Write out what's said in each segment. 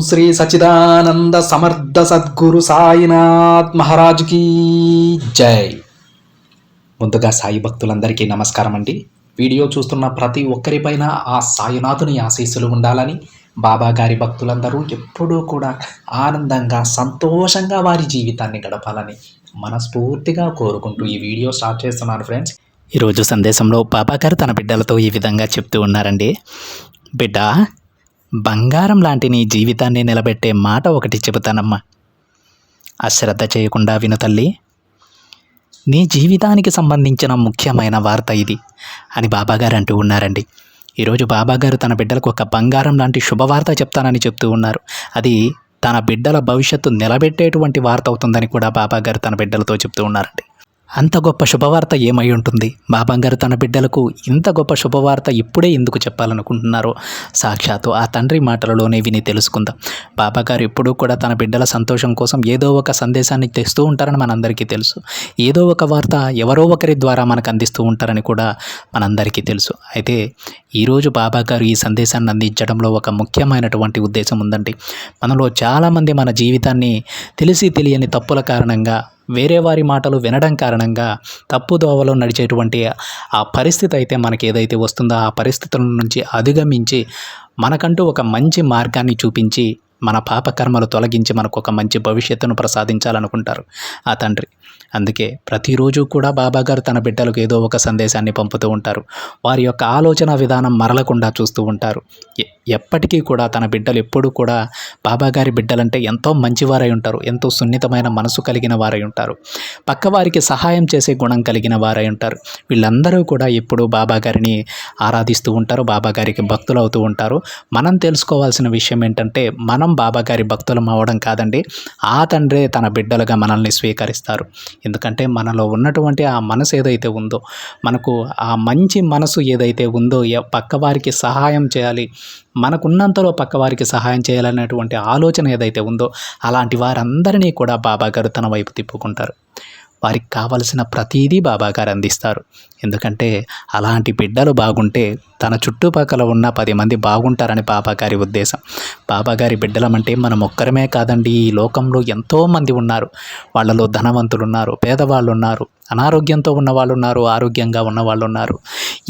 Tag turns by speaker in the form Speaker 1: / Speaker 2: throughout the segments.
Speaker 1: శ్రీ సచిదానంద సమర్థ సద్గురు సాయినాథ్ మహారాజుకి జై. ముందుగా సాయి భక్తులందరికీ నమస్కారం అండి. వీడియో చూస్తున్న ప్రతి ఒక్కరిపైన ఆ సాయినాథుని ఆశీస్సులు ఉండాలని, బాబా గారి భక్తులందరూ ఎప్పుడూ కూడా ఆనందంగా సంతోషంగా వారి జీవితాన్ని గడపాలని మనస్ఫూర్తిగా కోరుకుంటూ ఈ వీడియో స్టార్ట్ చేస్తున్నాను ఫ్రెండ్స్.
Speaker 2: ఈరోజు సందేశంలో బాబా గారు తన బిడ్డలతో ఈ విధంగా చెప్తూ ఉన్నారండి. బిడ్డ, బంగారం లాంటి నీ జీవితాన్ని నిలబెట్టే మాట ఒకటి చెబుతానమ్మా. అశ్రద్ధ చేయకుండా విను తల్లి. నీ జీవితానికి సంబంధించిన ముఖ్యమైన వార్త ఇది అని బాబాగారు అంటూ ఉన్నారండి. ఈరోజు బాబాగారు తన బిడ్డలకు ఒక బంగారం లాంటి శుభవార్త చెప్తానని చెప్తూ ఉన్నారు. అది తన బిడ్డల భవిష్యత్తు నిలబెట్టేటువంటి వార్త అవుతుందని కూడా బాబాగారు తన బిడ్డలతో చెప్తూ ఉన్నారండి. అంత గొప్ప శుభవార్త ఏమై ఉంటుంది? బాబాగారు తన బిడ్డలకు ఇంత గొప్ప శుభవార్త ఇప్పుడే ఎందుకు చెప్పాలనుకుంటున్నారో సాక్షాత్తు ఆ తండ్రి మాటలలోనే విని తెలుసుకుందాం. బాబాగారు ఎప్పుడూ కూడా తన బిడ్డల సంతోషం కోసం ఏదో ఒక సందేశాన్ని తెస్తూ ఉంటారని మనందరికీ తెలుసు. ఏదో ఒక వార్త ఎవరో ఒకరి ద్వారా మనకు అందిస్తూ ఉంటారని కూడా మనందరికీ తెలుసు. అయితే ఈరోజు బాబాగారు ఈ సందేశాన్ని అందించడంలో ఒక ముఖ్యమైనటువంటి ఉద్దేశం ఉందండి. మనలో చాలామంది మన జీవితాన్ని తెలిసి తెలియని తప్పుల కారణంగా, వేరే వారి మాటలు వినడం కారణంగా తప్పుదోవలో నడిచేటువంటి ఆ పరిస్థితి అయితే మనకి ఏదైతే వస్తుందో ఆ పరిస్థితుల నుంచి అధిగమించి మనకంటూ ఒక మంచి మార్గాన్ని చూపించి మన పాపకర్మలు తొలగించి మనకు ఒక మంచి భవిష్యత్తును ప్రసాదించాలనుకుంటారు ఆ తండ్రి. అందుకే ప్రతిరోజు కూడా బాబాగారు తన బిడ్డలకు ఏదో ఒక సందేశాన్ని పంపుతూ ఉంటారు. వారి యొక్క ఆలోచన విధానం మరలకుండా చూస్తూ ఉంటారు. ఎప్పటికీ కూడా తన బిడ్డలు ఎప్పుడూ కూడా బాబాగారి బిడ్డలంటే ఎంతో మంచివారై ఉంటారు, ఎంతో సున్నితమైన మనసు కలిగిన వారై ఉంటారు, పక్కవారికి సహాయం చేసే గుణం కలిగిన వారై ఉంటారు. వీళ్ళందరూ కూడా ఎప్పుడూ బాబాగారిని ఆరాధిస్తూ ఉంటారు, బాబాగారికి భక్తులు అవుతూ ఉంటారు. మనం తెలుసుకోవాల్సిన విషయం ఏంటంటే, మనం బాబాగారి భక్తులం అవ్వడం కాదండి, ఆ తండ్రే తన బిడ్డలుగా మనల్ని స్వీకరిస్తారు. ఎందుకంటే మనలో ఉన్నటువంటి ఆ మనసు ఏదైతే ఉందో, మనకు ఆ మంచి మనసు ఏదైతే ఉందో, పక్కవారికి సహాయం చేయాలి, మనకున్నంతలో పక్కవారికి సహాయం చేయాలనేటువంటి ఆలోచన ఏదైతే ఉందో, అలాంటి వారందరినీ కూడా బాబాగారు తన వైపు తిప్పుకుంటారు. వారికి కావలసిన ప్రతీదీ బాబాగారు అందిస్తారు. ఎందుకంటే అలాంటి బిడ్డలు బాగుంటే తన చుట్టుపక్కల ఉన్న 10 మంది బాగుంటారని బాబాగారి ఉద్దేశం. బాబాగారి బిడ్డలమంటే మనం ఒక్కరమే కాదండి, ఈ లోకంలో ఎంతోమంది ఉన్నారు. వాళ్ళలో ధనవంతులు ఉన్నారు, పేదవాళ్ళు ఉన్నారు, అనారోగ్యంతో ఉన్నవాళ్ళు ఉన్నారు, ఆరోగ్యంగా ఉన్నవాళ్ళు ఉన్నారు,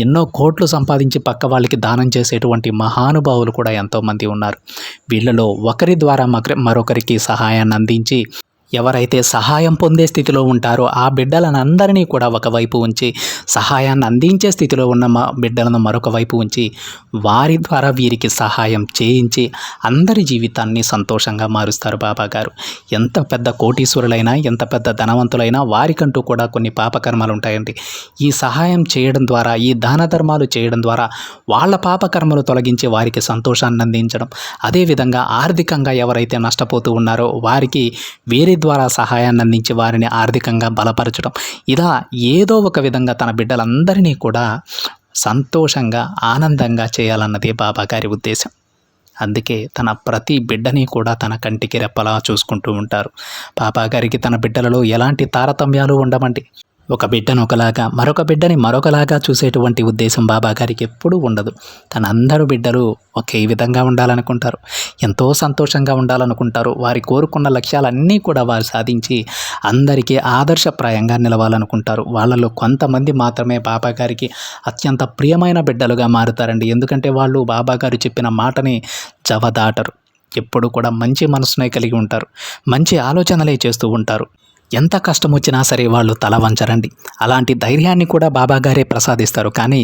Speaker 2: ఎన్నో కోట్లు సంపాదించి పక్క వాళ్ళకి దానం చేసేటువంటి మహానుభావులు కూడా ఎంతోమంది ఉన్నారు. వీళ్ళలో ఒకరి ద్వారా మరొకరికి సహాయాన్ని అందించి, ఎవరైతే సహాయం పొందే స్థితిలో ఉంటారో ఆ బిడ్డలను అందరినీ కూడా ఒకవైపు ఉంచి, సహాయాన్ని అందించే స్థితిలో ఉన్న బిడ్డలను మరొక వైపు ఉంచి, వారి ద్వారా వీరికి సహాయం చేయించి అందరి జీవితాన్ని సంతోషంగా మారుస్తారు బాబాగారు. ఎంత పెద్ద కోటీశ్వరులైనా, ఎంత పెద్ద ధనవంతులైనా వారికంటూ కూడా కొన్ని పాపకర్మలు ఉంటాయండి. ఈ సహాయం చేయడం ద్వారా, ఈ దాన ధర్మాలు చేయడం ద్వారా వాళ్ళ పాపకర్మలు తొలగించి వారికి సంతోషాన్ని అందించడం, అదేవిధంగా ఆర్థికంగా ఎవరైతే నష్టపోతూ ఉన్నారో వారికి వేరే ద్వారా సహాయాన్ని అందించి వారిని ఆర్థికంగా బలపరచడం, ఇలా ఏదో ఒక విధంగా తన బిడ్డలందరినీ కూడా సంతోషంగా ఆనందంగా చేయాలన్నదే బాబాగారి ఉద్దేశం. అందుకే తన ప్రతి బిడ్డని కూడా తన కంటికి రెప్పలా చూసుకుంటూ ఉంటారు. బాబాగారికి తన బిడ్డలలో ఎలాంటి తారతమ్యాలు ఉండవండి. ఒక బిడ్డను ఒకలాగా, మరొక బిడ్డని మరొకలాగా చూసేటువంటి ఉద్దేశం బాబాగారికి ఎప్పుడూ ఉండదు. తన అందరూ బిడ్డలు ఒకే విధంగా ఉండాలనుకుంటారు, ఎంతో సంతోషంగా ఉండాలనుకుంటారు. వారి కోరుకున్న లక్ష్యాలన్నీ కూడా వారు సాధించి అందరికీ ఆదర్శప్రాయంగా నిలవాలనుకుంటారు. వాళ్ళలో కొంతమంది మాత్రమే బాబాగారికి అత్యంత ప్రియమైన బిడ్డలుగా మారుతారండి. ఎందుకంటే వాళ్ళు బాబాగారు చెప్పిన మాటని జవదాటరు. ఎప్పుడు కూడా మంచి మనసునే కలిగి ఉంటారు, మంచి ఆలోచనలే చేస్తూ ఉంటారు. ఎంత కష్టం వచ్చినా సరే వాళ్ళు తల వంచరండి. అలాంటి ధైర్యాన్ని కూడా బాబాగారే ప్రసాదిస్తారు. కానీ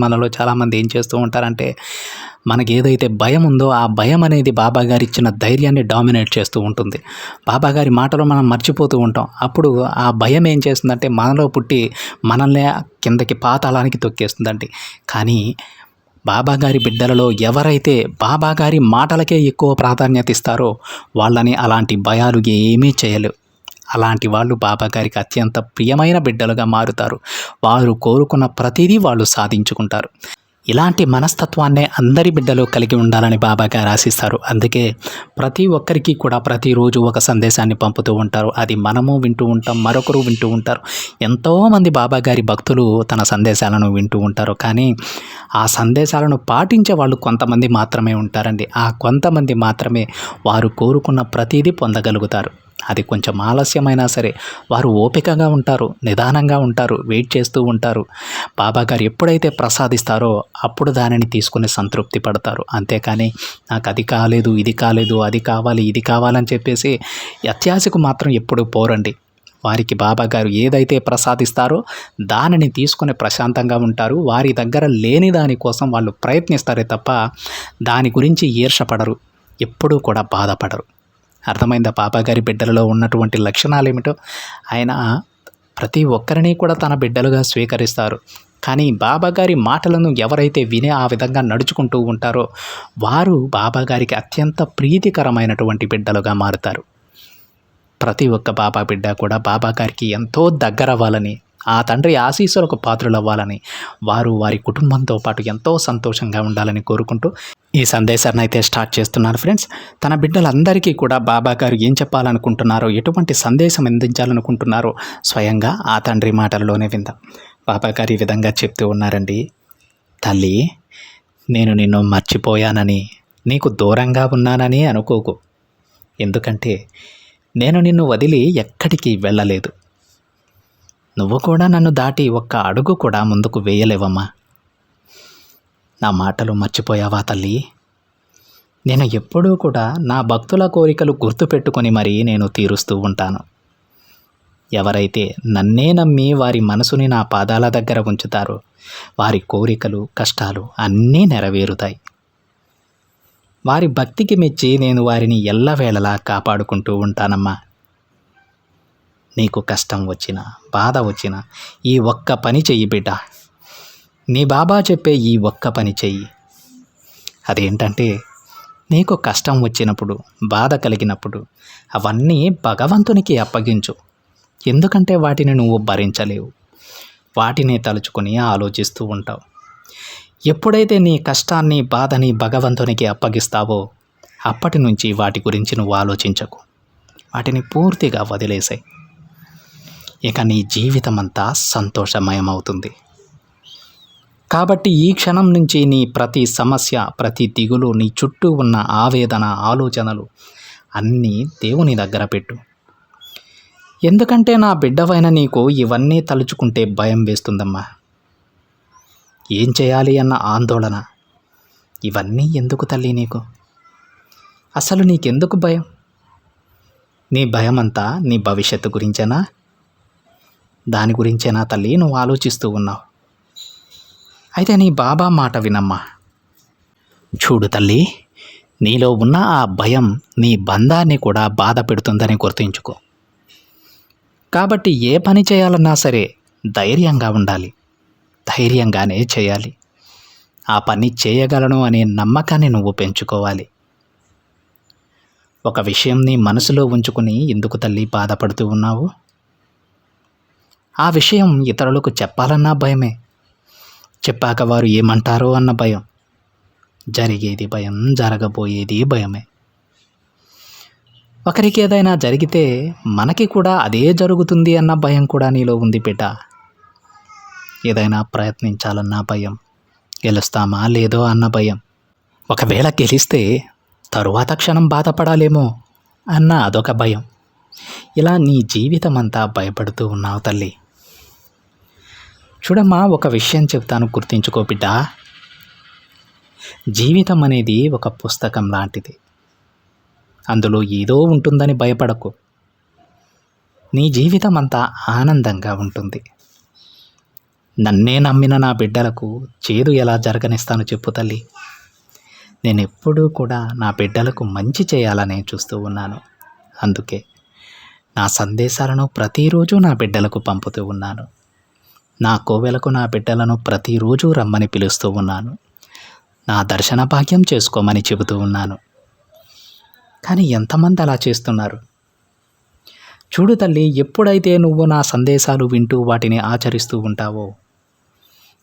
Speaker 2: మనలో చాలామంది ఏం చేస్తూ ఉంటారంటే, మనకి ఏదైతే భయం ఉందో ఆ భయం అనేది బాబాగారు ఇచ్చిన ధైర్యాన్ని డామినేట్ చేస్తూ ఉంటుంది. బాబాగారి మాటలో మనం మర్చిపోతూ ఉంటాం. అప్పుడు ఆ భయం ఏం చేస్తుందంటే మనలో పుట్టి మనల్ని కిందకి పాతాళానికి తొక్కేస్తుందండి. కానీ బాబాగారి బిడ్డలలో ఎవరైతే బాబాగారి మాటలకే ఎక్కువ ప్రాధాన్యత ఇస్తారో వాళ్ళని అలాంటి భయాలు ఏమీ చేయలేవు. అలాంటి వాళ్ళు బాబాగారికి అత్యంత ప్రియమైన బిడ్డలుగా మారుతారు. వారు కోరుకున్న ప్రతిదీ వాళ్ళు సాధించుకుంటారు. ఇలాంటి మనస్తత్వాన్నే అందరి బిడ్డలు కలిగి ఉండాలని బాబాగారు ఆశిస్తారు. అందుకే ప్రతి ఒక్కరికి కూడా ప్రతిరోజు ఒక సందేశాన్ని పంపుతూ ఉంటారు. అది మనము వింటూ ఉంటాం, మరొకరు వింటూ ఉంటారు. ఎంతోమంది బాబాగారి భక్తులు తన సందేశాలను వింటూ ఉంటారు. కానీ ఆ సందేశాలను పాటించే వాళ్ళు కొంతమంది మాత్రమే ఉంటారండి. ఆ కొంతమంది మాత్రమే వారు కోరుకున్న ప్రతిదీ పొందగలుగుతారు. అది కొంచెం ఆలస్యమైనా సరే వారు ఓపికగా ఉంటారు, నిదానంగా ఉంటారు, వెయిట్ చేస్తూ ఉంటారు. బాబాగారు ఎప్పుడైతే ప్రసాదిస్తారో అప్పుడు దానిని తీసుకుని సంతృప్తి పడతారు. అంతేకాని నాకు అది కాలేదు, ఇది కాలేదు, అది కావాలి, ఇది కావాలని చెప్పేసి అత్యాశకు మాత్రం ఎప్పుడు పోరండి. వారికి బాబాగారు ఏదైతే ప్రసాదిస్తారో దానిని తీసుకొని ప్రశాంతంగా ఉంటారు. వారి దగ్గర లేని దానికోసం వాళ్ళు ప్రయత్నిస్తారే తప్ప దాని గురించి ఈర్షపడరు, ఎప్పుడూ కూడా బాధపడరు. అర్థమైందా బాబాగారి బిడ్డలలో ఉన్నటువంటి లక్షణాలు ఏమిటో? ఆయన ప్రతి ఒక్కరిని కూడా తన బిడ్డలుగా స్వీకరిస్తారు. కానీ బాబాగారి మాటలను ఎవరైతే విని ఆ విధంగా నడుచుకుంటూ ఉంటారో వారు బాబాగారికి అత్యంత ప్రీతికరమైనటువంటి బిడ్డలుగా మారుతారు. ప్రతి ఒక్క బాబా బిడ్డ కూడా బాబాగారికి ఎంతో దగ్గరవ్వాలని, ఆ తండ్రి ఆశీస్సులకు పాత్రులవ్వాలని, వారు వారి కుటుంబంతో పాటు ఎంతో సంతోషంగా ఉండాలని కోరుకుంటూ ఈ సందేశాన్ని అయితే స్టార్ట్ చేస్తున్నాను ఫ్రెండ్స్. తన బిడ్డలందరికీ కూడా బాబాగారు ఏం చెప్పాలనుకుంటున్నారో, ఎటువంటి సందేశం అందించాలనుకుంటున్నారో స్వయంగా ఆ తండ్రి మాటల్లోనే విందాం. బాబాగారు ఈ విధంగా చెప్తూ ఉన్నారండి. తల్లి, నేను నిన్ను మర్చిపోయానని, నీకు దూరంగా ఉన్నానని అనుకోకు. ఎందుకంటే నేను నిన్ను వదిలి ఎక్కడికి వెళ్ళలేదు. నువ్వు కూడా నన్ను దాటి ఒక్క అడుగు కూడా ముందుకు వేయలేవమ్మా. నా మాటలు మర్చిపోయావా తల్లి? నేను ఎప్పుడూ కూడా నా భక్తుల కోరికలు గుర్తుపెట్టుకొని మరీ నేను తీరుస్తూ ఉంటాను. ఎవరైతే నన్నే నమ్మి వారి మనసుని నా పాదాల దగ్గర ఉంచుతారో వారి కోరికలు, కష్టాలు అన్నీ నెరవేరుతాయి. వారి భక్తికి మెచ్చి నేను వారిని ఎల్లవేళలా కాపాడుకుంటూ ఉంటానమ్మా. నీకు కష్టం వచ్చినా, బాధ వచ్చినా ఈ ఒక్క పని చెయ్యి బిడ్డ. నీ బాబా చెప్పే ఈ ఒక్క పని చెయ్యి. అదేంటంటే, నీకు కష్టం వచ్చినప్పుడు, బాధ కలిగినప్పుడు అవన్నీ భగవంతునికి అప్పగించు. ఎందుకంటే వాటిని నువ్వు భరించలేవు. వాటిని తలుచుకొని ఆలోచిస్తూ ఉంటావు. ఎప్పుడైతే నీ కష్టాన్ని, బాధని భగవంతునికి అప్పగిస్తావో అప్పటి నుంచి వాటి గురించి నువ్వు ఆలోచించకు. వాటిని పూర్తిగా వదిలేసాయి. ఇక నీ జీవితం అంతా సంతోషమయమవుతుంది. కాబట్టి ఈ క్షణం నుంచి నీ ప్రతి సమస్య, ప్రతి దిగులు, నీ చుట్టూ ఉన్న ఆవేదన, ఆలోచనలు అన్నీ దేవుని దగ్గర పెట్టు. ఎందుకంటే నా బిడ్డవైన నీకు ఇవన్నీ తలుచుకుంటే భయం వేస్తుందమ్మా. ఏం చేయాలి అన్న ఆందోళన. ఇవన్నీ ఎందుకు తల్లి నీకు? అసలు నీకెందుకు భయం? నీ భయం అంతా నీ భవిష్యత్తు గురించేనా? దాని గురించేనా తల్లి నువ్వు ఆలోచిస్తూ ఉన్నావు? అయితే నీ బాబా మాట వినమ్మా. చూడు తల్లి, నీలో ఉన్న ఆ భయం నీ బంధాన్ని కూడా బాధ పెడుతుందని గుర్తుంచుకో. కాబట్టి ఏ పని చేయాలన్నా సరే ధైర్యంగా ఉండాలి, ధైర్యంగానే చేయాలి. ఆ పని చేయగలను అనే నమ్మకాన్ని నువ్వు పెంచుకోవాలి. ఒక విషయం నీ మనసులో ఉంచుకుని ఎందుకు తల్లి బాధపడుతూ ఉన్నావు? ఆ విషయం ఇతరులకు చెప్పాలన్నా భయమే. చెప్పాక వారు ఏమంటారో అన్న భయం. జరిగేది భయం, జరగబోయేది భయమే. ఒకరికి ఏదైనా జరిగితే మనకి కూడా అదే జరుగుతుంది అన్న భయం కూడా నీలో ఉంది బిడ్డ. ఏదైనా ప్రయత్నించాలన్న భయం, గెలుస్తామా లేదో అన్న భయం. ఒకవేళ గెలిస్తే తరువాత క్షణం బాధపడాలేమో అన్న అదొక భయం. ఇలా నీ జీవితం అంతా భయపడుతూ ఉన్నావు తల్లి. చూడమ్మా, ఒక విషయం చెప్తాను, గుర్తుంచుకో బిడ్డ. జీవితం అనేది ఒక పుస్తకం లాంటిది. అందులో ఏదో ఉంటుందని భయపడకు. నీ జీవితం అంతా ఆనందంగా ఉంటుంది. నన్నే నమ్మిన నా బిడ్డలకు చేదు ఎలా జరగనిస్తాను చెప్పు తల్లి? నేను ఎప్పుడూ కూడా నా బిడ్డలకు మంచి చేయాలనే చూస్తూ ఉన్నాను. అందుకే నా సందేశాలను ప్రతిరోజు నా బిడ్డలకు పంపుతూ ఉన్నాను. నా కోవెలకు నా బిడ్డలను ప్రతిరోజు రమ్మని పిలుస్తూ ఉన్నాను. నా దర్శన భాగ్యం చేసుకోమని చెబుతూ ఉన్నాను. కానీ ఎంతమంది అలా చేస్తున్నారు? చూడు తల్లి, ఎప్పుడైతే నువ్వు నా సందేశాలు వింటూ వాటిని ఆచరిస్తూ ఉంటావో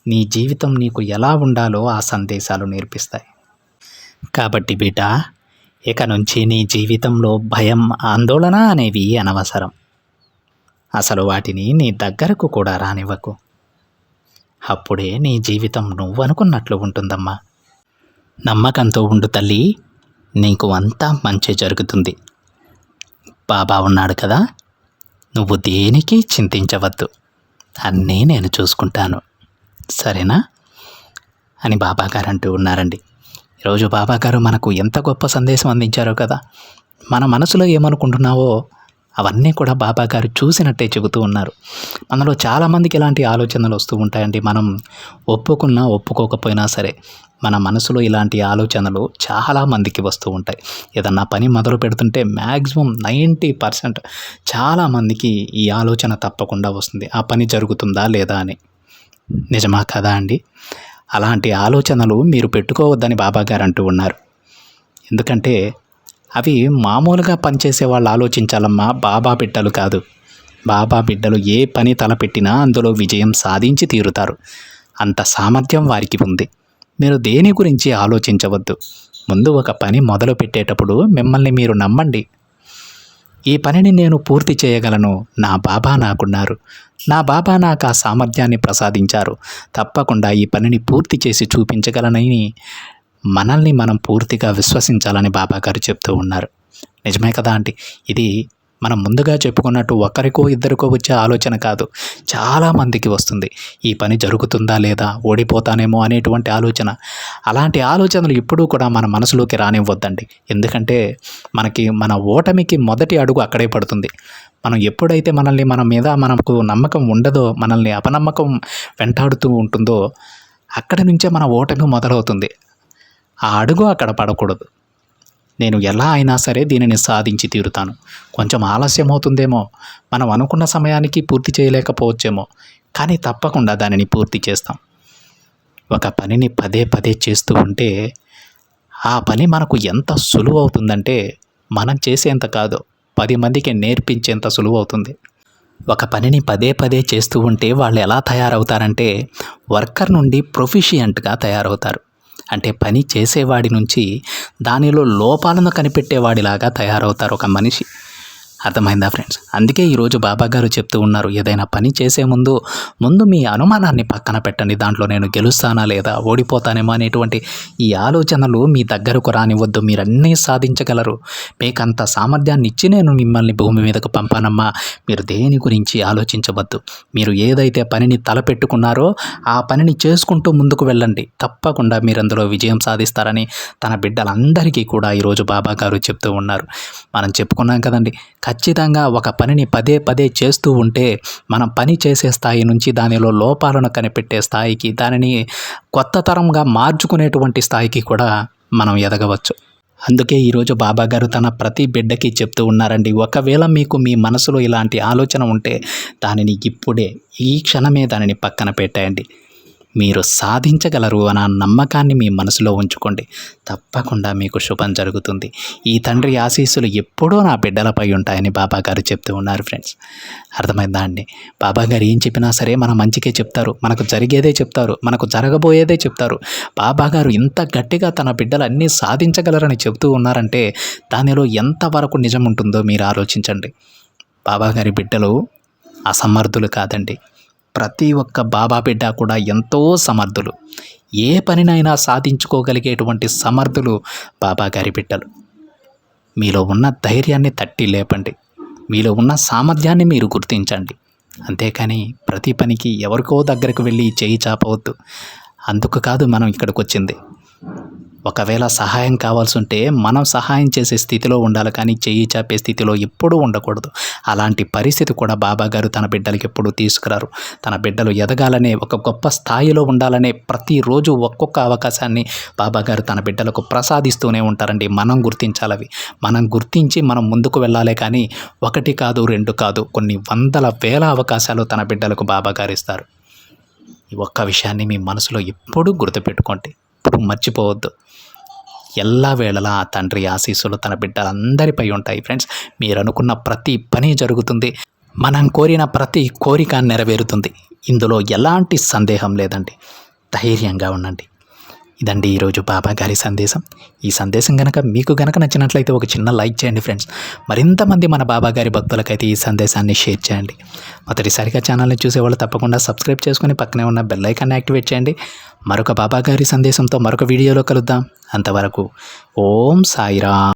Speaker 2: నీ జీవితం నీకు ఎలా ఉండాలో ఆ సందేశాలు నేర్పిస్తాయి. కాబట్టి బిడ్డ, ఇక నుంచి నీ జీవితంలో భయం, ఆందోళన అనేవి అనవసరం. అసలు వాటిని నీ దగ్గరకు కూడా రానివ్వకు. అప్పుడే నీ జీవితం నువ్వు అనుకున్నట్లు ఉంటుందమ్మా. నమ్మకంతో ఉండు తల్లి, నీకు అంతా మంచి జరుగుతుంది. బాబా ఉన్నాడు కదా, నువ్వు దేనికి చింతించవద్దు, అన్నీ నేను చూసుకుంటాను, సరేనా అని బాబాగారు అంటూ ఉన్నారండి. ఈరోజు బాబాగారు మనకు ఎంత గొప్ప సందేశం అందించారో కదా. మన మనసులో ఏమనుకుంటున్నావో అవన్నీ కూడా బాబాగారు చూసినట్టే చెబుతూ ఉన్నారు. మనలో చాలామందికి ఇలాంటి ఆలోచనలు వస్తూ ఉంటాయండి. మనం ఒప్పుకున్నా ఒప్పుకోకపోయినా సరే మన మనసులో ఇలాంటి ఆలోచనలు చాలామందికి వస్తూ ఉంటాయి. ఏదన్నా పని మొదలు పెడుతుంటే మ్యాక్సిమం 90% చాలామందికి ఈ ఆలోచన తప్పకుండా వస్తుంది, ఆ పని జరుగుతుందా లేదా అని. నిజమా కదా అండి? అలాంటి ఆలోచనలు మీరు పెట్టుకోవద్దని బాబాగారు అంటూ ఉన్నారు. ఎందుకంటే అవి మామూలుగా పనిచేసే వాళ్ళు ఆలోచించాలమ్మా, బాబా బిడ్డలు కాదు. బాబా బిడ్డలు ఏ పని తలపెట్టినా అందులో విజయం సాధించి తీరుతారు. అంత సామర్థ్యం వారికి ఉంది. మీరు దేని గురించి ఆలోచించవద్దు. ముందు ఒక పని మొదలు పెట్టేటప్పుడు మిమ్మల్ని మీరు నమ్మండి. ఈ పనిని నేను పూర్తి చేయగలను, నా బాబా నాకున్నారు, నా బాబా నాకు ఆ సామర్థ్యాన్ని ప్రసాదించారు, తప్పకుండా ఈ పనిని పూర్తి చేసి చూపించగలనని మనల్ని మనం పూర్తిగా విశ్వసించాలని బాబాగారు చెప్తూ ఉన్నారు. నిజమే కదా అంటే ఇది మనం ముందుగా చెప్పుకున్నట్టు ఒకరికో ఇద్దరికో వచ్చే ఆలోచన కాదు, చాలామందికి వస్తుంది. ఈ పని జరుగుతుందా లేదా, ఓడిపోతానేమో అనేటువంటి ఆలోచన. అలాంటి ఆలోచనలు ఎప్పుడూ కూడా మన మనసులోకి రానివ్వద్దండి. ఎందుకంటే మన ఓటమికి మొదటి అడుగు అక్కడే పడుతుంది. మనం ఎప్పుడైతే మన మీద మనకు నమ్మకం ఉండదో, మనల్ని అపనమ్మకం వెంటాడుతూ ఉంటుందో, అక్కడి నుంచే మన ఓటమి మొదలవుతుంది. ఆ అడుగు అక్కడ పడకూడదు. నేను ఎలా అయినా సరే దీనిని సాధించి తీరుతాను, కొంచెం ఆలస్యం అవుతుందేమో, మనం అనుకున్న సమయానికి పూర్తి చేయలేకపోవచ్చేమో, కానీ తప్పకుండా దానిని పూర్తి చేస్తాం. ఒక పనిని పదే పదే చేస్తూ ఉంటే ఆ పని మనకు ఎంత సులువు అవుతుందంటే మనం చేసేంత కాదు, 10 మందికి నేర్పించేంత సులువు అవుతుంది. ఒక పనిని పదే పదే చేస్తూ ఉంటే వాళ్ళు ఎలా తయారవుతారంటే వర్కర్ నుండి ప్రొఫిషియంట్గా తయారవుతారు. అంటే పని చేసేవాడి నుంచి దానిలో లోపాలను కనిపెట్టేవాడిలాగా తయారవుతారు ఒక మనిషి. అర్థమైందా ఫ్రెండ్స్? అందుకే ఈరోజు బాబాగారు చెప్తూ ఉన్నారు, ఏదైనా పని చేసే ముందు మీ అనుమానాన్ని పక్కన పెట్టండి. దాంట్లో నేను గెలుస్తానా లేదా, ఓడిపోతానేమో అనేటువంటి ఈ ఆలోచనలు మీ దగ్గరకు రానివ్వద్దు. మీరన్నీ సాధించగలరు, మీకంత సామర్థ్యాన్ని ఇచ్చి నేను మిమ్మల్ని భూమి మీదకు పంపానమ్మా. మీరు దేని గురించి ఆలోచించవద్దు. మీరు ఏదైతే పనిని తలపెట్టుకున్నారో ఆ పనిని చేసుకుంటూ ముందుకు వెళ్ళండి, తప్పకుండా మీరు అందులో విజయం సాధిస్తారని తన బిడ్డలందరికీ కూడా ఈరోజు బాబాగారు చెప్తూ ఉన్నారు. మనం చెప్పుకున్నాం కదండి, ఖచ్చితంగా ఒక పనిని పదే పదే చేస్తూ ఉంటే మనం పని చేసే స్థాయి నుంచి దానిలో లోపాలను కనిపెట్టే స్థాయికి, దానిని కొత్త తరంగా మార్చుకునేటువంటి స్థాయికి కూడా మనం ఎదగవచ్చు. అందుకే ఈరోజు బాబాగారు తన ప్రతి బిడ్డకి చెప్తూ ఉన్నారండి, ఒకవేళ మీకు మీ మనసులో ఇలాంటి ఆలోచన ఉంటే దానిని ఇప్పుడే ఈ క్షణమే దానిని పక్కన పెట్టేయండి. మీరు సాధించగలరు అన్న నమ్మకాన్ని మీ మనసులో ఉంచుకోండి, తప్పకుండా మీకు శుభం జరుగుతుంది. ఈ తండ్రి ఆశీస్సులు ఎప్పుడూ నా బిడ్డలపై ఉంటాయని బాబాగారు చెప్తూ ఉన్నారు ఫ్రెండ్స్. అర్థమైందా అండి? బాబాగారు ఏం చెప్పినా సరే మన మంచికే చెప్తారు, మనకు జరిగేదే చెప్తారు, మనకు జరగబోయేదే చెప్తారు. బాబాగారు ఇంత గట్టిగా తన బిడ్డలు అన్నీ సాధించగలరని చెప్తూ ఉన్నారంటే దానిలో ఎంతవరకు నిజం ఉంటుందో మీరు ఆలోచించండి. బాబాగారి బిడ్డలు అసమర్థులు కాదండి. ప్రతి ఒక్క బాబా బిడ్డ కూడా ఎంతో సమర్థులు. ఏ పనినైనా సాధించుకోగలిగేటువంటి సమర్థులు బాబాగారి బిడ్డలు. మీలో ఉన్న ధైర్యాన్ని తట్టి లేపండి, మీలో ఉన్న సామర్థ్యాన్ని మీరు గుర్తించండి. అంతేకాని ప్రతి పనికి ఎవరికో దగ్గరకు వెళ్ళి చేయి చాపవద్దు. అందుకు కాదు మనం ఇక్కడికి వచ్చింది. ఒకవేళ సహాయం కావాల్సి ఉంటే మనం సహాయం చేసే స్థితిలో ఉండాలి, కానీ చేయి చాపే స్థితిలో ఎప్పుడూ ఉండకూడదు. అలాంటి పరిస్థితి కూడా బాబాగారు తన బిడ్డలకి ఎప్పుడూ తీసుకురారు. తన బిడ్డలు ఎదగాలనే, ఒక గొప్ప స్థాయిలో ఉండాలనే ప్రతిరోజు ఒక్కొక్క అవకాశాన్ని బాబాగారు తన బిడ్డలకు ప్రసాదిస్తూనే ఉంటారండి. మనం గుర్తించాలవి, మనం గుర్తించి మనం ముందుకు వెళ్ళాలి. కానీ 1 కాదు 2 కాదు, కొన్ని వందల వేల అవకాశాలు తన బిడ్డలకు బాబాగారు ఇస్తారు. ఈ ఒక్క విషయాన్ని మీ మనసులో ఎప్పుడూ గుర్తుపెట్టుకోండి, ఎప్పుడు మర్చిపోవద్దు. ఎల్లవేళలా ఆ తండ్రి ఆశీస్సులు తన బిడ్డలందరిపై ఉంటాయి ఫ్రెండ్స్. మీరు అనుకున్న ప్రతి పని జరుగుతుంది. మనం కోరిన ప్రతి కోరిక నెరవేరుతుంది. ఇందులో ఎలాంటి సందేహం లేదండి. ధైర్యంగా ఉండండి. ఇదండి ఈరోజు బాబా గారి సందేశం. ఈ సందేశం కనుక మీకు గనక నచ్చినట్లయితే ఒక చిన్న లైక్ చేయండి ఫ్రెండ్స్. మరింతమంది మన బాబా గారి భక్తులకైతే ఈ సందేశాన్ని షేర్ చేయండి. మొదటిసారిగా ఛానల్ని చూసేవాళ్ళు తప్పకుండా సబ్స్క్రైబ్ చేసుకుని పక్కనే ఉన్న బెల్ ఐకాన్ని యాక్టివేట్ చేయండి. మరొక బాబా గారి సందేశంతో మరొక వీడియోలో కలుద్దాం. అంతవరకు ఓం సాయిరామ్.